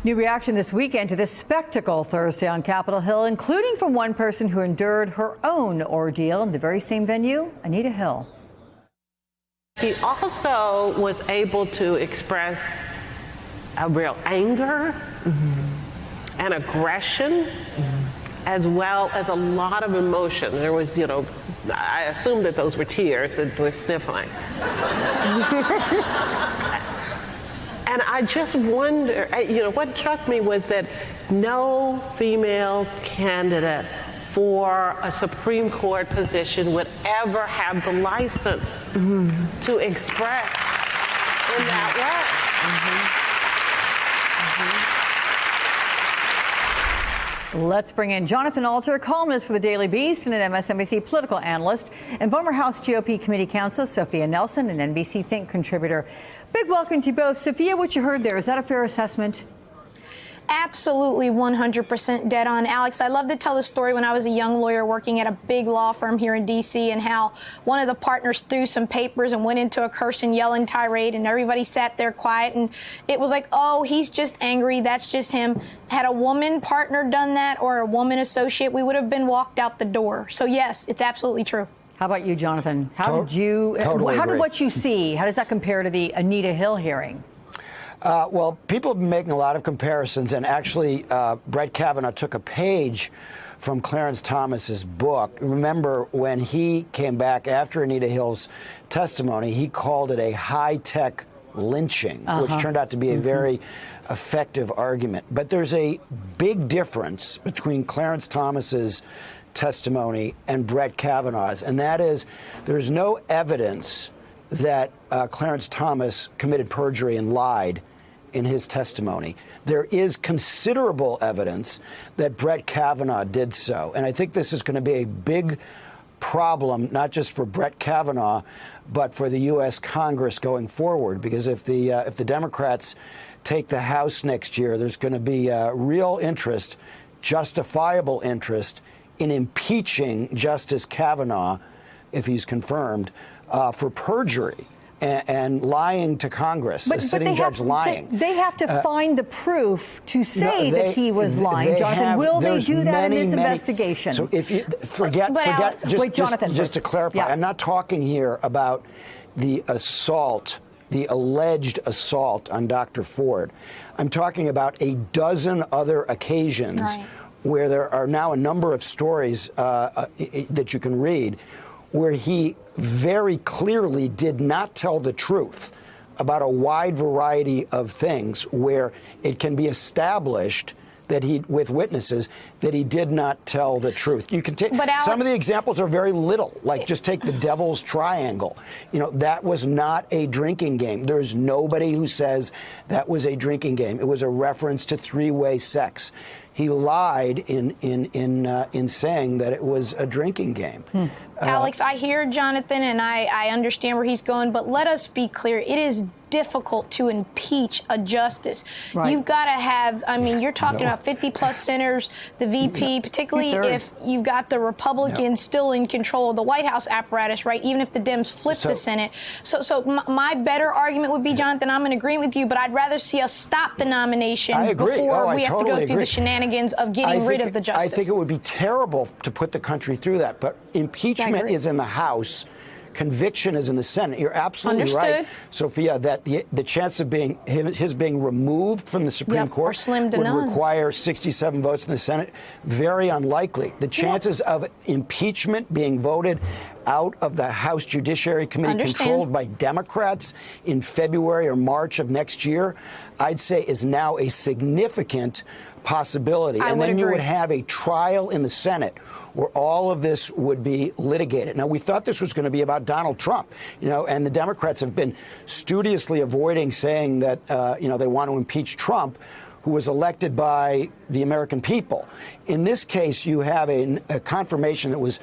New reaction this weekend to this spectacle Thursday on Capitol Hill, including from one person who endured her own ordeal in the very same venue, Anita Hill. He also was able to express a real anger and aggression, as well as a lot of emotion. There was, I assume that those were tears that were sniffling. And I just wonder, what struck me was that no female candidate for a Supreme Court position would ever have the license to express in that way. Let's bring in Jonathan Alter, columnist for the Daily Beast and an MSNBC political analyst, and former House GOP committee counsel Sophia Nelson, an NBC Think contributor. Big welcome to you both. Sophia, what you heard there, is that a fair assessment? Absolutely 100% dead on, Alex. I love to tell the story when I was a young lawyer working at a big law firm here in D.C. and how one of the partners threw some papers and went into a curse and yelling tirade, and everybody sat there quiet. And it was like, oh, he's just angry. That's just him. Had a woman partner done that or a woman associate, we would have been walked out the door. So, yes, it's absolutely true. How about you, Jonathan? How did what you see, how does that compare to the Anita Hill hearing? Well, people have been making a lot of comparisons, and actually Brett Kavanaugh took a page from Clarence Thomas's book. Remember, when he came back after Anita Hill's testimony, he called it a high-tech lynching, which turned out to be a very effective argument. But there's a big difference between Clarence Thomas's testimony and Brett Kavanaugh's, and that is there's no evidence that Clarence Thomas committed perjury and lied in his testimony. There is considerable evidence that Brett Kavanaugh did so. And I think this is going to be a big problem, not just for Brett Kavanaugh, but for the U.S. Congress going forward. Because if the Democrats take the House next year, there's going to be real interest, justifiable interest, in impeaching Justice Kavanaugh, if he's confirmed, for perjury and lying to Congress, a sitting judge lying. They have to find the proof to say that he was lying, Jonathan. Will they do that in this investigation? So if you forget, just to clarify, I'm not talking here about the assault, the alleged assault on Dr. Ford. I'm talking about a dozen other occasions where there are now a number of stories that you can read where he very clearly did not tell the truth about a wide variety of things, where it can be established that with witnesses, that he did not tell the truth. You can take some of the examples are very little, like just take the Devil's Triangle. That was not a drinking game. There's nobody who says that was a drinking game. It was a reference to three-way sex. He lied in saying that it was a drinking game. Alex, I hear Jonathan, and I understand where he's going, but let us be clear. It is difficult to impeach a justice. You've got to have, you're talking about 50-plus senators, the VP, particularly if you've got the Republicans still in control of the White House apparatus, right, even if the Dems flip the Senate. So my better argument would be, Jonathan, I'm in agreement with you, but I'd rather see us stop the nomination before we have to go through the shenanigans of getting rid of the justice. I think it would be terrible to put the country through that, but impeachment is in the House. Conviction is in the Senate. You're absolutely right, Sophia, that the chance of his being removed from the Supreme Court would require 67 votes in the Senate. Very unlikely. The chances of impeachment being voted out of the House Judiciary Committee controlled by Democrats in February or March of next year, I'd say is now a significant possibility. And then you would have a trial in the Senate where all of this would be litigated. Now, we thought this was going to be about Donald Trump, and the Democrats have been studiously avoiding saying that, they want to impeach Trump, who was elected by the American people. In this case, you have a confirmation that was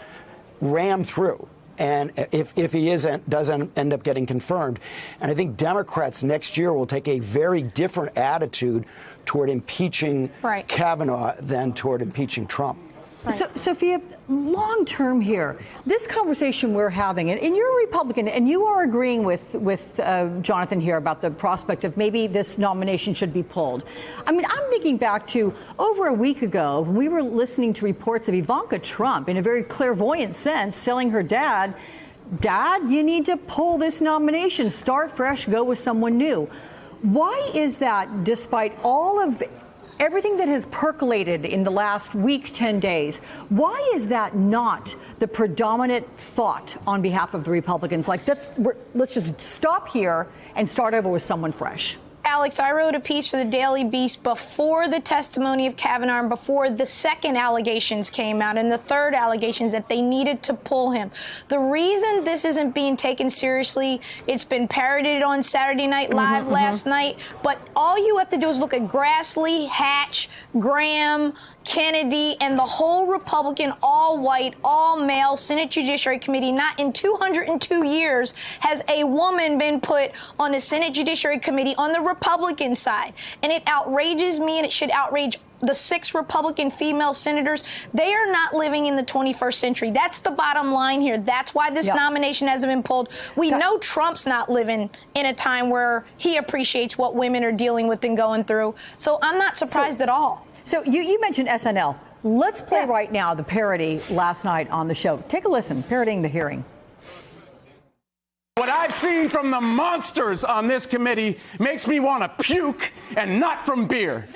rammed through. And if he doesn't end up getting confirmed, and I think Democrats next year will take a very different attitude toward impeaching Kavanaugh than toward impeaching Trump. Right. So, Sophia, long term here, this conversation we're having, and you're a Republican, and you are agreeing with Jonathan here about the prospect of maybe this nomination should be pulled. I mean, I'm thinking back to over a week ago when we were listening to reports of Ivanka Trump, in a very clairvoyant sense, telling her dad, you need to pull this nomination, start fresh, go with someone new. Why is that, despite all of everything that has percolated in the last week, 10 days, why is that not the predominant thought on behalf of the Republicans? Like, let's just stop here and start over with someone fresh. Alex, I wrote a piece for the Daily Beast before the testimony of Kavanaugh and before the second allegations came out and the third allegations that they needed to pull him. The reason this isn't being taken seriously, it's been parodied on Saturday Night Live last night, but all you have to do is look at Grassley, Hatch, Graham, Kennedy, and the whole Republican, all-white, all-male Senate Judiciary Committee. Not in 202 years has a woman been put on the Senate Judiciary Committee on the Republican side. And it outrages me, and it should outrage the 6 Republican female senators. They are not living in the 21st century. That's the bottom line here. That's why this nomination hasn't been pulled. We know Trump's not living in a time where he appreciates what women are dealing with and going through. So I'm not surprised at all. So you mentioned SNL. Let's play right now the parody last night on the show. Take a listen, parodying the hearing. What I've seen from the monsters on this committee makes me want to puke, and not from beer.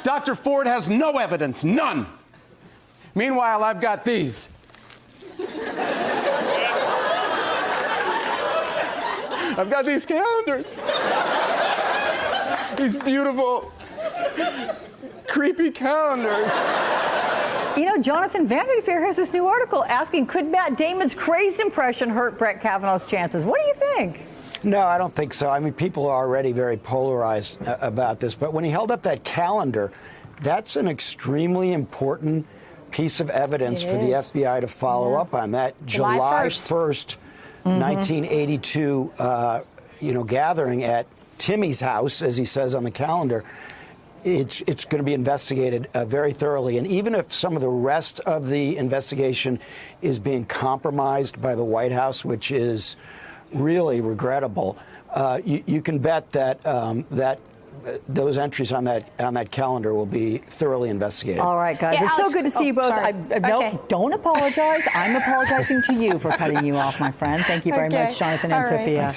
Dr. Ford has no evidence, none. Meanwhile, I've got these. I've got these calendars. These beautiful, creepy calendars. You know, Jonathan, Vanity Fair has this new article asking, could Matt Damon's crazed impression hurt Brett Kavanaugh's chances? What do you think? No, I don't think so. I mean, people are already very polarized about this. But when he held up that calendar, that's an extremely important piece of evidence for the FBI to follow up on. That July 1st, 1982, gathering at Timmy's house, as he says on the calendar. It's going to be investigated very thoroughly. And even if some of the rest of the investigation is being compromised by the White House, which is really regrettable, you can bet that those entries on that calendar will be thoroughly investigated. All right, guys. Yeah, it's Alex, so good to see you both. No, don't apologize. I'm apologizing to you for cutting you off, my friend. Thank you very much, Jonathan and Sophia. Thanks,